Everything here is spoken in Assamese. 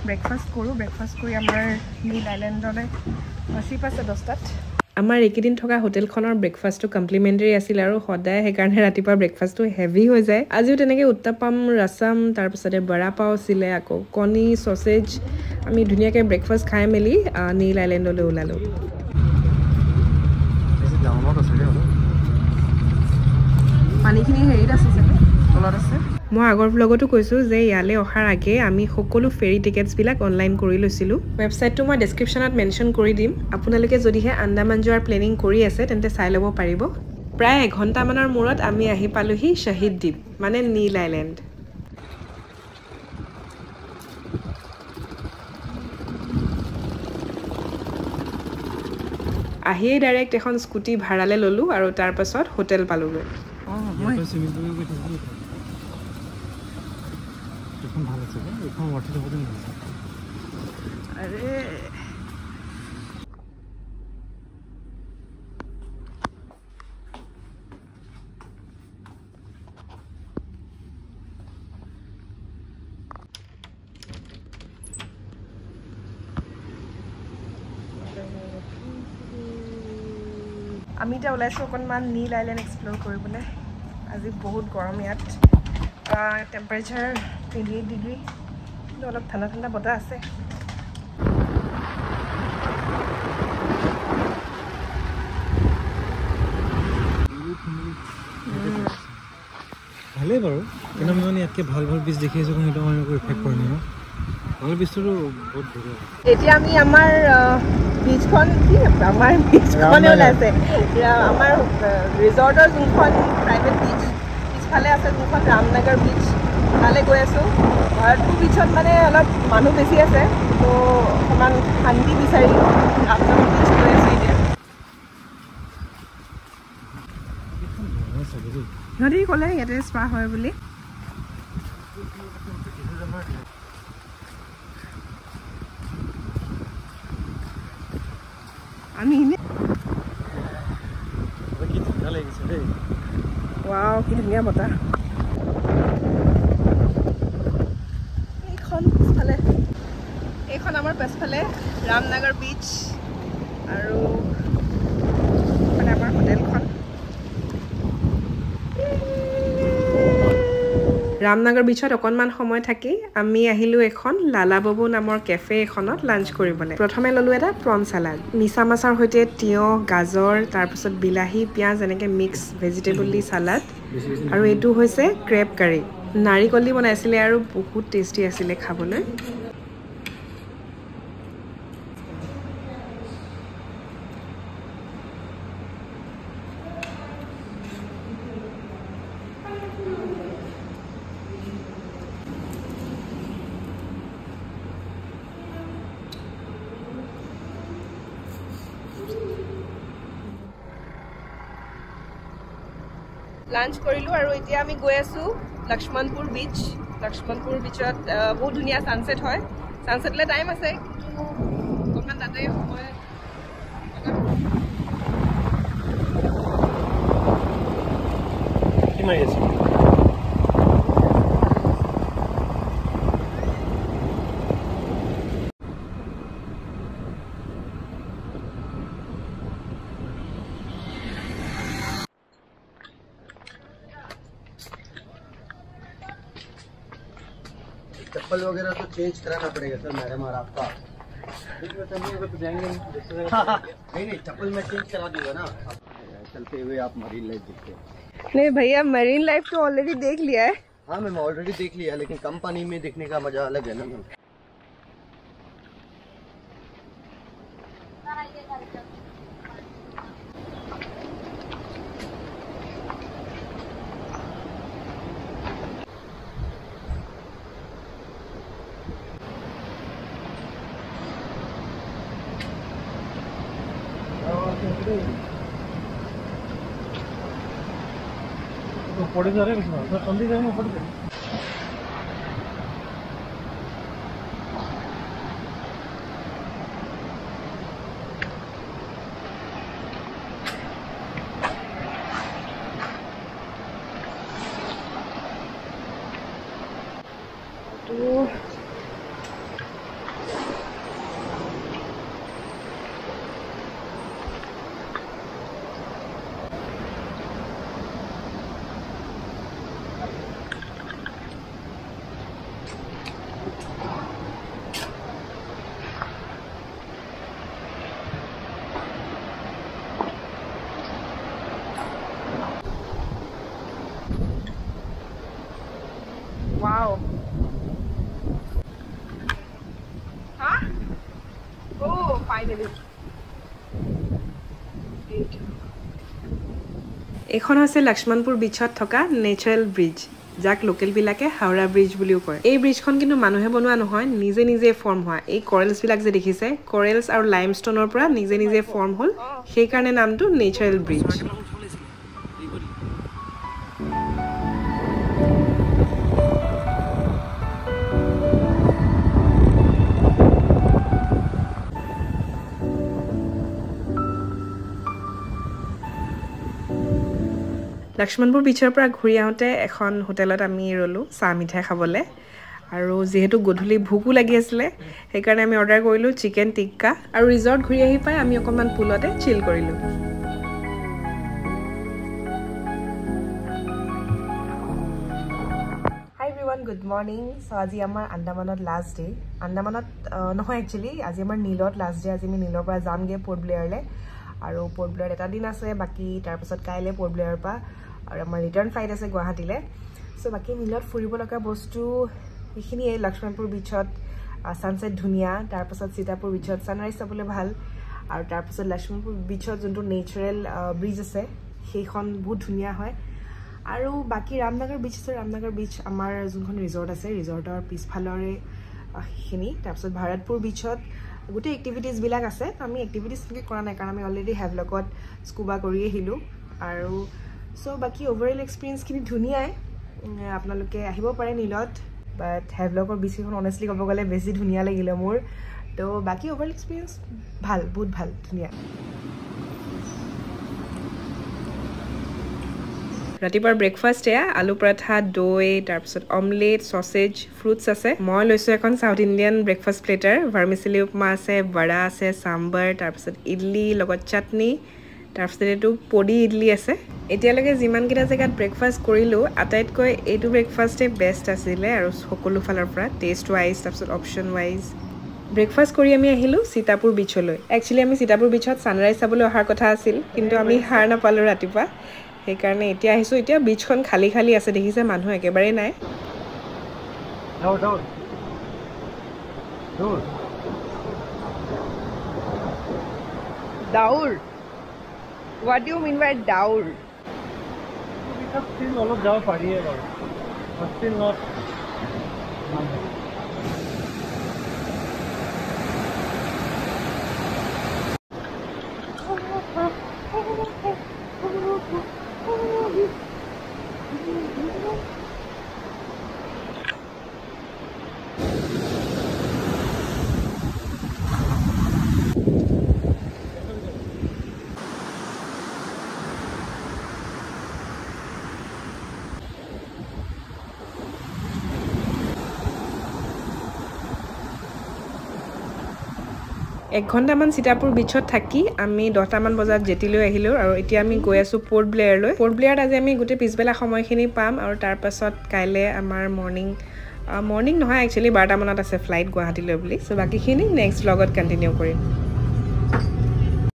ব্ৰেকফাষ্ট কৰোঁ ব্ৰেকফাষ্ট কৰি আমাৰ নীল আইলেণ্ডলৈ বাছি পাইছে 10টাত আমাৰ এইকেইদিন থকা হোটেলখনৰ ব্ৰেকফাষ্টটো কমপ্লিমেণ্টাৰী আছিল আৰু সদায় সেইকাৰণে ৰাতিপুৱা ব্ৰেকফাষ্টটো হেভি হৈ যায় আজিও তেনেকৈ উত্তাপাম ৰাছাম তাৰপিছতে বৰা পাও আছিলে আকৌ কণী চচেজ আমি ধুনীয়াকৈ ব্ৰেকফাষ্ট খাই মেলি নীল আইলেণ্ডলৈ ওলালোঁ পানীখিনি হেৰিত আছে চাগে তলত আছে মই আগৰ ব্লগতো কৈছোঁ যে ইয়ালৈ অহাৰ আগে আমি সকলো ফেৰী টিকেটছবিলাক অনলাইন কৰি লৈছিলোঁ ৱেবছাইটটো মই ডেছক্ৰিপশ্যনত মেনশ্যন কৰি দিম আপোনালোকে যদিহে আন্দামান যোৱাৰ প্লেনিং কৰি আছে তেন্তে চাই ল'ব পাৰিব প্ৰায় এঘণ্টামানৰ মূৰত আমি আহি পালোহি শ্বহীদ দ্বীপ মানে নীল আইলেণ্ড আহিয়েই ডাইৰেক্ট এখন স্কুটি ভাড়ালৈ ল'লোঁ আৰু তাৰপাছত হোটেল পালোঁগৈ আমি এতিয়া ওলাইছোঁ অকণমান নীল আইলেণ্ড এক্সপ্ল'ৰ কৰিবলৈ আজি বহুত গৰম ইয়াত টেম্পাৰেচাৰ 28 ডিগ্ৰী কিন্তু অলপ ঠাণ্ডা ঠাণ্ডা বতাহ আছে ভালেই বাৰু কিন্তু আমি মানে ইয়াতকৈ ভাল ভাল বীজ দেখি আছোঁ সেইটো মানে একো ইফেক্ট কৰা নাই ন ভাল বীজটোতো বহুত ধুনীয়া এতিয়া আমি আমাৰ বীজখন কি আমাৰ বীজখনে ওলাইছে আমাৰ ৰিজৰ্টৰ যোনখন প্ৰাইভেট বীজ পিছফালে আছে যোনখন ৰামনগৰ বীজ তালৈ গৈ আছোঁ ভৰতপুৰ বীজত মানে অলপ মানুহ বেছি আছে তো অকণমান শান্তি বিচাৰি ৰামনগৰ বীজ গৈ আছোঁ এতিয়া সিহঁতি ক'লে ইয়াতে স্পা হয় বুলি আমি ৱাও কি ধুনীয়া বতাহ এইখন আমাৰ পাছফালে ৰামনগৰ বীচ আৰু মানে আমাৰ হোটেলখন ৰামনগৰ বিচত অকণমান সময় থাকি আমি আহিলোঁ এখন লালাবাবু নামৰ কেফে এখনত লাঞ্চ কৰিবলৈ প্ৰথমে ল'লোঁ এটা প্ৰন চালাড মিছা মাছৰ সৈতে তিয়ঁহ গাজৰ তাৰপিছত বিলাহী পিঁয়াজ এনেকৈ মিক্স ভেজিটেবল দি চালাড আৰু এইটো হৈছে ক্ৰেব কাৰী নাৰিকল দি বনাইছিলে আৰু বহুত টেষ্টি আছিলে খাবলৈ লাঞ্চ কৰিলোঁ আৰু এতিয়া আমি গৈ আছোঁ লক্ষ্মণপুৰ বীচত বহুত ধুনীয়া ছানছেট হয় ছানছেটলৈ টাইম আছে কিন্তু অকণমান তাতে সময় কি মাৰি আছে चप्पल वगैरह तो चेंज कराना पड़ेगा सर मैडम और आपका नहीं चप्पल मैं चेंज करा दूंगा ना चलते हुए आप मरीन लाइफ देखते नहीं भैया मरीन लाइफ तो ऑलरेडी देख लिया है हाँ मैम ऑलरेडी देख लिया लेकिन कम पानी में देखने का मजा अलग है ना मैम पड़े जा रहे हैं जल्दी जाएंगे पड़ जाए ফাইনালি এইখন হৈছে লক্ষ্মণপুৰ বিচত থকা নেচাৰেল ব্ৰিজ যাক লোকেলবিলাকে হাওৰা ব্ৰিজ বুলিও কয় এই ব্ৰিজখন কিন্তু মানুহে বনোৱা নহয় নিজে নিজে ফৰ্ম হোৱা এই কৰেলছবিলাক যে দেখিছে কৰেলছ আৰু লাইমষ্টোনৰ পৰা নিজে নিজে ফৰ্ম হ'ল সেইকাৰণে নামটো নেচাৰেল ব্ৰিজ লক্ষ্মণপুৰ বিচৰ পৰা ঘূৰি আহোঁতে এখন হোটেলত আমি ৰ'লোঁ চাহ মিঠাই খাবলৈ আৰু যিহেতু গধূলি ভোকো লাগি আছিলে সেইকাৰণে আমি অৰ্ডাৰ কৰিলোঁ চিকেন টিক্কা আৰু ৰিজৰ্ট ঘূৰি আহি পাই আমি অকণমান পুলতে চিল কৰিলোঁ হাই এভৰিৱান গুড মৰ্ণিং চ' আজি আমাৰ আন্দামানত লাষ্ট ডে আন্দামানত নহয় একচুৱেলি আজি আমাৰ নীলত লাষ্ট ডে আজি আমি নীলৰ পৰা যামগৈ পৰ্ট ব্লেয়াৰলৈ আৰু পৰ্ট ব্লেয়াৰত এটা দিন আছে বাকী তাৰপাছত কাইলৈ পৰ্ট ব্লেয়াৰৰ পৰা আৰু আমাৰ ৰিটাৰ্ণ ফ্লাইট আছে গুৱাহাটীলৈ চ' বাকী নীলত ফুৰিব লগা বস্তু এইখিনিয়ে লক্ষ্মণপুৰ বিচত ছানছেট ধুনীয়া তাৰপাছত সীতাপুৰ বিচত ছানৰাইজ চাবলৈ ভাল আৰু তাৰপাছত লক্ষ্মণপুৰ বিচত যোনটো নেচাৰেল ব্ৰিজ আছে সেইখন বহুত ধুনীয়া হয় আৰু বাকী ৰামনগৰ বিচ আছে ৰামনগৰ বিচ আমাৰ যোনখন ৰিজৰ্ট আছে ৰিজৰ্টৰ পিছফালৰে সেইখিনি তাৰপাছত ভাৰতপুৰ বিচত গোটেই এক্টিভিটিজবিলাক আছে আমি এক্টিভিটিজ তেনেকৈ কৰা নাই কাৰণ আমি অলৰেডি হেভলকত স্কুবা কৰি আহিলোঁ আৰু চ' বাকী অভাৰঅল এক্সপিৰিয়েঞ্চখিনি ধুনীয়াই আপোনালোকে আহিব পাৰে নীলত বাট হেভলকৰ বিচখন অনেষ্টলি ক'ব গ'লে বেছি ধুনীয়া লাগিলে মোৰ তো বাকী অভাৰঅল এক্সপিৰিয়েঞ্চ ভাল বহুত ভাল ধুনীয়া ৰাতিপুৱাৰ ব্ৰেকফাষ্ট এয়া আলু পৰঠা দৈ তাৰপিছত অমলেট চচেজ ফ্ৰুটছ আছে মই লৈছোঁ এখন চাউথ ইণ্ডিয়ান ব্ৰেকফাষ্ট প্লেটাৰ ভাৰ্মিচিলি উপমা আছে বৰা আছে চাম্বাৰ তাৰপিছত ইডলি লগত চাটনি তাৰপিছত এইটো পডি ইডলি আছে এতিয়ালৈকে যিমানকেইটা জেগাত ব্ৰেকফাষ্ট কৰিলোঁ আটাইতকৈ এইটো ব্ৰেকফাষ্টেই বেষ্ট আছিলে আৰু সকলো ফালৰ পৰা টেষ্ট ৱাইজ তাৰপিছত অপশ্যন ৱাইজ ব্ৰেকফাষ্ট কৰি আমি আহিলোঁ সীতাপুৰ বিচলৈ একচুৱেলি আমি সীতাপুৰ বিচত ছানৰাইজ চাবলৈ অহাৰ কথা আছিল কিন্তু আমি হাৰ নাপালোঁ ৰাতিপুৱা সেইকাৰণে এতিয়া আহিছোঁ এতিয়া বিচখন খালী খালী আছে দেখিছে মানুহ একেবাৰেই নাই দাউৰ What do you mean by daur? Still all of Java party but still not. এক ঘণ্টামান সীতাপুৰ বিচত থাকি আমি 10টামান বজাত জেটিলৈ আহিলোঁ আৰু এতিয়া আমি গৈ আছোঁ পৰ্ট ব্লেয়াৰলৈ পৰ্ট ব্লেয়াৰত আজি আমি গোটেই পিছবেলা সময়খিনি পাম আৰু তাৰপাছত কাইলৈ আমাৰ মৰ্ণিং নহয় একচুৱেলি 12টামানত আছে ফ্লাইট গুৱাহাটীলৈ বুলি চ' বাকীখিনি নেক্সট ব্লগত কণ্টিনিউ কৰিম